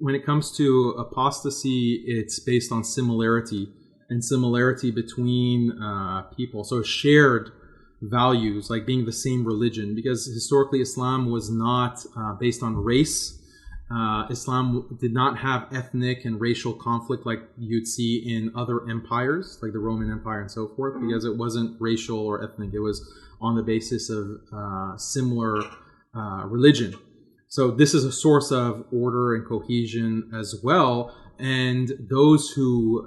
when it comes to apostasy, it's based on similarity and similarity between people. So shared values, like being the same religion, because historically Islam was not based on race. Islam did not have ethnic and racial conflict like you'd see in other empires, like the Roman Empire and so forth, because it wasn't racial or ethnic. It was on the basis of similar religion. So this is a source of order and cohesion as well. And those who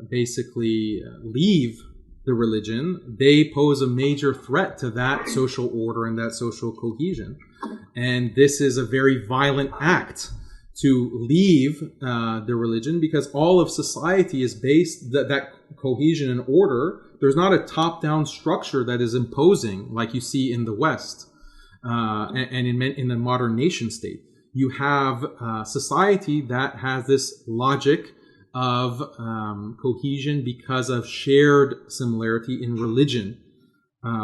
basically leave the religion, they pose a major threat to that social order and that social cohesion. And this is a very violent act to leave the religion, because all of society is based, that cohesion and order, there's not a top-down structure that is imposing like you see in the West and in the modern nation state. You have society that has this logic of cohesion because of shared similarity in religion.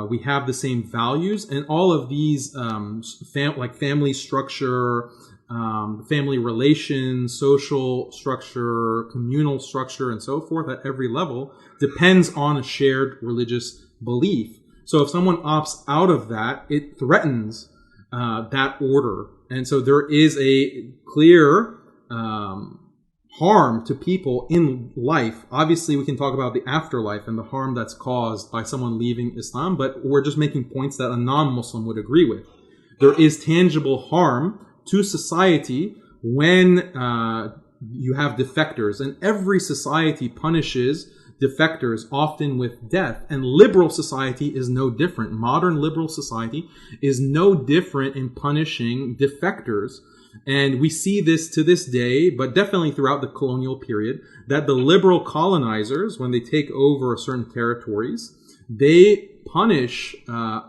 We have the same values, and all of these like family structure, family relations, social structure, communal structure, and so forth at every level depends on a shared religious belief. So if someone opts out of that, it threatens that order. And so there is a clear harm to people in life. Obviously, we can talk about the afterlife and the harm that's caused by someone leaving Islam, but we're just making points that a non-Muslim would agree with. There is tangible harm to society when you have defectors, and every society punishes defectors, often with death. And liberal society is no different. Modern liberal society is no different in punishing defectors. And we see this to this day, but definitely throughout the colonial period, that the liberal colonizers, when they take over certain territories, they punish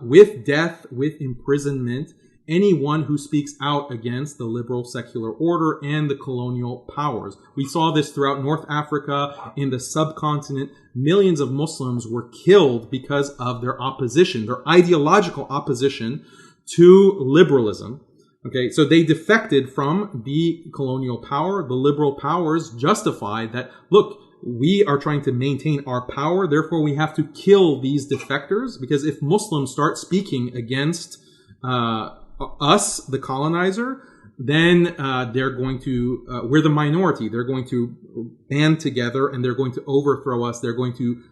with death, with imprisonment, anyone who speaks out against the liberal secular order and the colonial powers. We saw this throughout North Africa, in the subcontinent. Millions of Muslims were killed because of their opposition, their ideological opposition to liberalism. Okay, so they defected from the colonial power. The liberal powers justified that, look, we are trying to maintain our power, therefore we have to kill these defectors, because if Muslims start speaking against us, the colonizer, then they're going to, we're the minority. They're going to band together and they're going to overthrow us. They're going to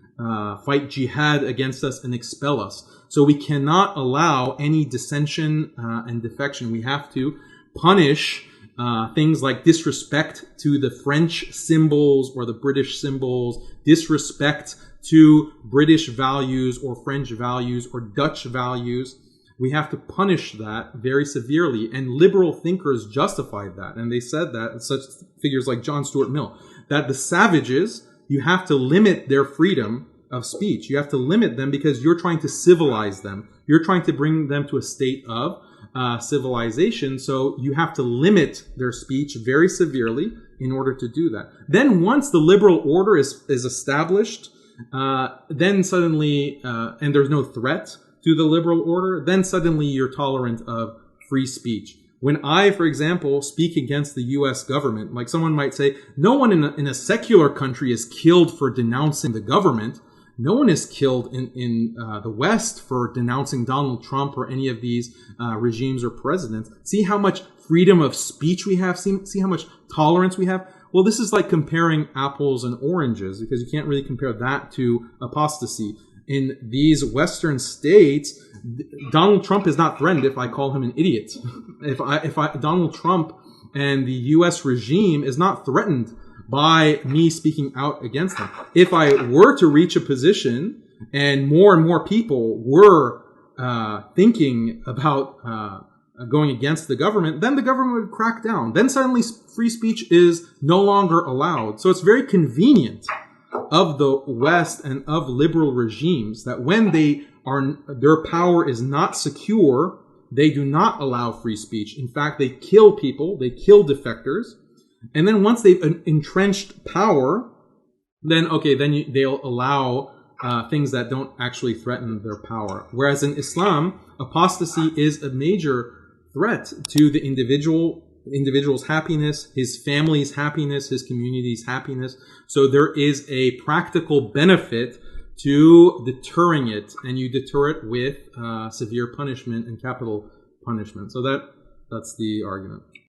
fight jihad against us and expel us. So we cannot allow any dissension and defection. We have to punish things like disrespect to the French symbols or the British symbols, disrespect to British values or French values or Dutch values. We have to punish that very severely. And liberal thinkers justified that. And they said that, such figures like John Stuart Mill, that the savages, you have to limit their freedom of speech. You have to limit them because you're trying to civilize them. You're trying to bring them to a state of civilization. So you have to limit their speech very severely in order to do that. Then once the liberal order is established, then suddenly, and there's no threat to the liberal order, then suddenly you're tolerant of free speech. When I, for example, speak against the U.S. government, like someone might say, no one in a secular country is killed for denouncing the government. No one is killed in the West for denouncing Donald Trump or any of these regimes or presidents. See how much freedom of speech we have? See how much tolerance we have? Well, this is like comparing apples and oranges, because you can't really compare that to apostasy. In these Western states, Donald Trump is not threatened if I call him an idiot. Donald Trump and the U.S. regime is not threatened by me speaking out against them. If I were to reach a position and more people were thinking about going against the government, then the government would crack down. Then suddenly free speech is no longer allowed. So it's very convenient of the West and of liberal regimes that when their power is not secure, they do not allow free speech. In fact, they kill people, they kill defectors, and then once they've entrenched power, then they'll allow things that don't actually threaten their power. Whereas in Islam, apostasy is a major threat to the individual individual's happiness, his family's happiness, his community's happiness. So there is a practical benefit to deterring it, and you deter it with severe punishment and capital punishment. So that's the argument.